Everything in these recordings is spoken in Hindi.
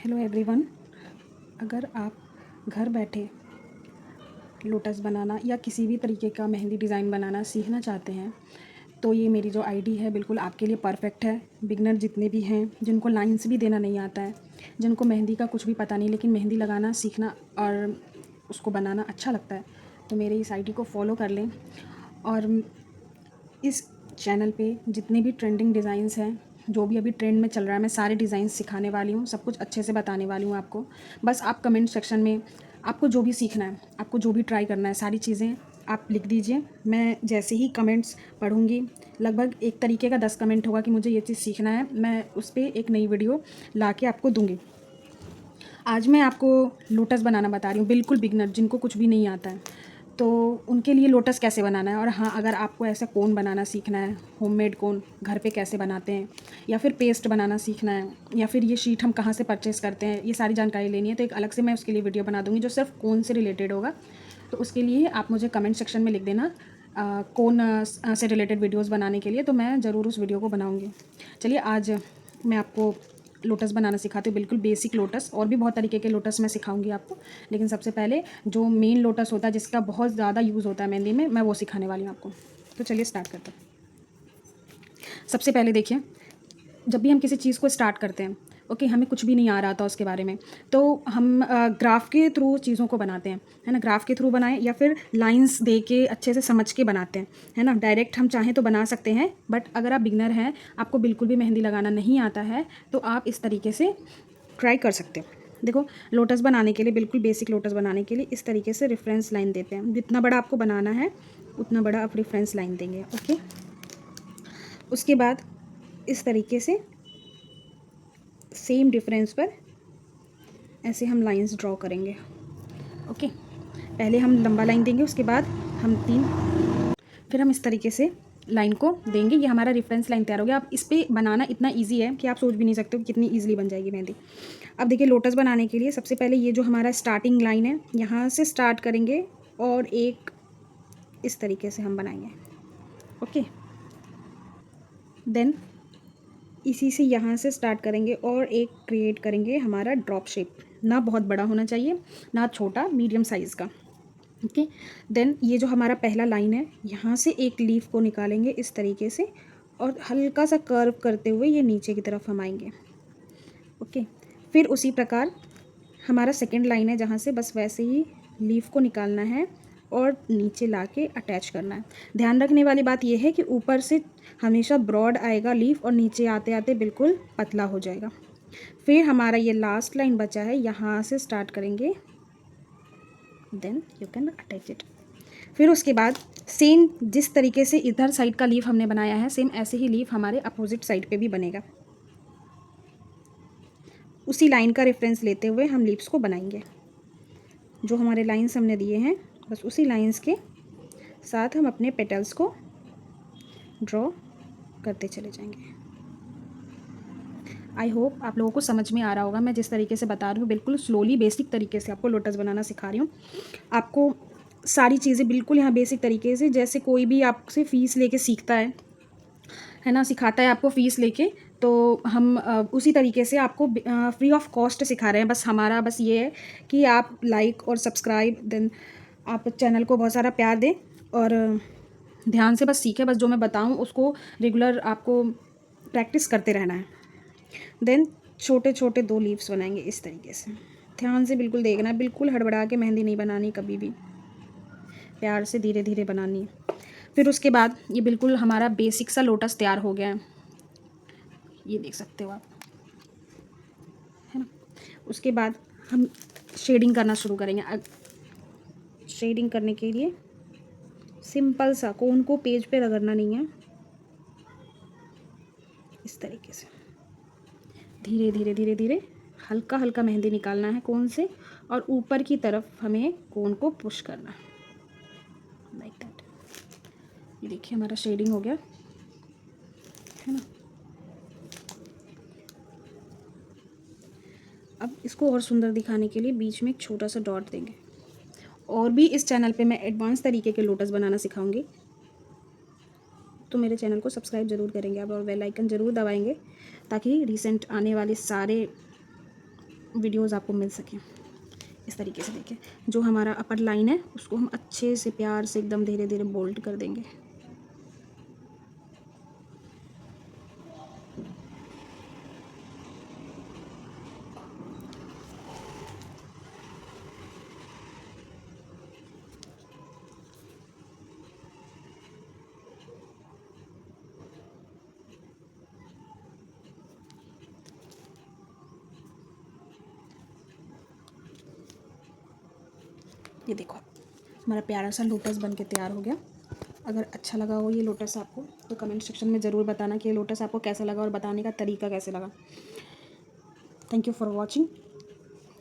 Hello everyone. अगर आप घर बैठे लोटस बनाना या किसी भी तरीके का मेहंदी डिज़ाइन बनाना सीखना चाहते हैं तो ये मेरी जो आईडी है बिल्कुल आपके लिए परफेक्ट है। बिगनर जितने भी हैं, जिनको लाइंस भी देना नहीं आता है, जिनको मेहंदी का कुछ भी पता नहीं लेकिन मेहंदी लगाना सीखना और उसको बनाना अच्छा लगता है, तो मेरे इस आईडी को फॉलो कर लें। और इस चैनल पे जितने भी ट्रेंडिंग डिज़ाइंस हैं, जो भी अभी ट्रेंड में चल रहा है, मैं सारे डिज़ाइन सिखाने वाली हूँ, सब कुछ अच्छे से बताने वाली हूँ आपको। बस आप कमेंट सेक्शन में आपको जो भी सीखना है, आपको जो भी ट्राई करना है, सारी चीज़ें आप लिख दीजिए। मैं जैसे ही कमेंट्स पढ़ूँगी, लगभग एक तरीके का 10 कमेंट होगा कि मुझे ये चीज़ सीखना है, मैं उस पर एक नई वीडियो ला के आपको दूँगी। आज मैं आपको लोटस बनाना बता रही हूँ, बिल्कुल बिगनर जिनको कुछ भी नहीं आता है, तो उनके लिए लोटस कैसे बनाना है। और हाँ, अगर आपको ऐसा कोन बनाना सीखना है, होममेड कोन घर पे कैसे बनाते हैं, या फिर पेस्ट बनाना सीखना है, या फिर ये शीट हम कहाँ से परचेज़ करते हैं, ये सारी जानकारी लेनी है, तो एक अलग से मैं उसके लिए वीडियो बना दूँगी जो सिर्फ कोन से रिलेटेड होगा। तो उसके लिए आप मुझे कमेंट सेक्शन में लिख देना कोन से रिलेटेड वीडियोज़ बनाने के लिए, तो मैं ज़रूर उस वीडियो को बनाऊँगी। चलिए आज मैं आपको लोटस बनाना सिखाती हूँ, बिल्कुल बेसिक लोटस। और भी बहुत तरीके के लोटस मैं सिखाऊंगी आपको, लेकिन सबसे पहले जो मेन लोटस होता है, जिसका बहुत ज़्यादा यूज़ होता है मेहंदी में, मैं वो सिखाने वाली हूँ आपको। तो चलिए स्टार्ट करते हैं। सबसे पहले देखिए, जब भी हम किसी चीज़ को स्टार्ट करते हैं, ओके, हमें कुछ भी नहीं आ रहा था उसके बारे में, तो हम ग्राफ के थ्रू चीज़ों को बनाते हैं, है ना। ग्राफ के थ्रू बनाएं या फिर लाइंस दे के अच्छे से समझ के बनाते हैं, है ना। डायरेक्ट हम चाहें तो बना सकते हैं, बट अगर आप बिगनर हैं, आपको बिल्कुल भी मेहंदी लगाना नहीं आता है, तो आप इस तरीके से ट्राई कर सकते हो। देखो, लोटस बनाने के लिए, बिल्कुल बेसिक लोटस बनाने के लिए इस तरीके से रेफरेंस लाइन देते हैं। जितना बड़ा आपको बनाना है उतना बड़ा आप रेफरेंस लाइन देंगे, ओके। उसके बाद इस तरीके से सेम डिफरेंस पर ऐसे हम लाइंस ड्रॉ करेंगे, ओके। पहले हम लंबा लाइन देंगे, उसके बाद हम 3, फिर हम इस तरीके से लाइन को देंगे। ये हमारा रेफरेंस लाइन तैयार हो गया। अब इस पर बनाना इतना इजी है कि आप सोच भी नहीं सकते हो कितनी ईजिली बन जाएगी मेहंदी। अब देखिए, लोटस बनाने के लिए सबसे पहले ये जो हमारा स्टार्टिंग लाइन है, यहाँ से स्टार्ट करेंगे और एक इस तरीके से हम बनाएंगे, ओके। देन इसी से यहाँ से स्टार्ट करेंगे और एक क्रिएट करेंगे हमारा ड्रॉप शेप। ना बहुत बड़ा होना चाहिए, ना छोटा, मीडियम साइज़ का, ओके। देन ये जो हमारा पहला लाइन है, यहाँ से एक लीफ को निकालेंगे इस तरीके से और हल्का सा कर्व करते हुए ये नीचे की तरफ हम आएंगे, ओके। फिर उसी प्रकार हमारा सेकंड लाइन है, जहाँ से बस वैसे ही लीफ को निकालना है और नीचे लाके अटैच करना है। ध्यान रखने वाली बात यह है कि ऊपर से हमेशा ब्रॉड आएगा लीफ और नीचे आते आते बिल्कुल पतला हो जाएगा। फिर हमारा ये लास्ट लाइन बचा है, यहाँ से स्टार्ट करेंगे, then you can attach it. फिर उसके बाद सेम जिस तरीके से इधर साइड का लीफ हमने बनाया है, सेम ऐसे ही लीफ हमारे अपोजिट साइड पे भी बनेगा। उसी लाइन का रेफरेंस लेते हुए हम लीव्स को बनाएंगे। जो हमारे लाइंस हमने दिए हैं, बस उसी लाइंस के साथ हम अपने पेटल्स को ड्रॉ करते चले जाएंगे। आई होप आप लोगों को समझ में आ रहा होगा। मैं जिस तरीके से बता रही हूँ, बिल्कुल स्लोली बेसिक तरीके से आपको लोटस बनाना सिखा रही हूँ। आपको सारी चीज़ें बिल्कुल यहाँ बेसिक तरीके से, जैसे कोई भी आपसे फ़ीस लेके सीखता है ना, सिखाता है आपको फ़ीस लेके, तो हम उसी तरीके से आपको फ्री ऑफ कॉस्ट सिखा रहे हैं। बस हमारा बस ये है कि आप लाइक और सब्सक्राइब, देन आप चैनल को बहुत सारा प्यार दें और ध्यान से बस सीखें। बस जो मैं बताऊं उसको रेगुलर आपको प्रैक्टिस करते रहना है। देन छोटे छोटे 2 लीव्स बनाएंगे इस तरीके से। ध्यान से बिल्कुल देखना है, बिल्कुल हड़बड़ा के मेहंदी नहीं बनानी, कभी भी प्यार से धीरे धीरे बनानी है। फिर उसके बाद ये बिल्कुल हमारा बेसिक सा लोटस तैयार हो गया है, ये देख सकते हो आप, है ना। उसके बाद हम शेडिंग करना शुरू करेंगे। शेडिंग करने के लिए सिंपल सा कोन को पेज पे रगड़ना नहीं है, इस तरीके से धीरे धीरे धीरे धीरे हल्का हल्का मेहंदी निकालना है कोन से, और ऊपर की तरफ हमें कोन को पुश करना है, लाइक दैट। ये देखिए हमारा शेडिंग हो गया, है ना। अब इसको और सुंदर दिखाने के लिए बीच में एक छोटा सा डॉट देंगे। और भी इस चैनल पे मैं एडवांस तरीके के लोटस बनाना सिखाऊंगी, तो मेरे चैनल को सब्सक्राइब ज़रूर करेंगे आप और बेल आइकन ज़रूर दबाएंगे, ताकि रिसेंट आने वाले सारे वीडियोज़ आपको मिल सकें। इस तरीके से देखिए, जो हमारा अपर लाइन है उसको हम अच्छे से प्यार से एकदम धीरे धीरे बोल्ड कर देंगे। ये देखो हमारा प्यारा सा लोटस बन के तैयार हो गया। अगर अच्छा लगा हो ये लोटस आपको तो कमेंट सेक्शन में ज़रूर बताना कि ये लोटस आपको कैसा लगा और बताने का तरीका कैसे लगा। Thank you for watching,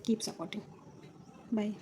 keep supporting, bye.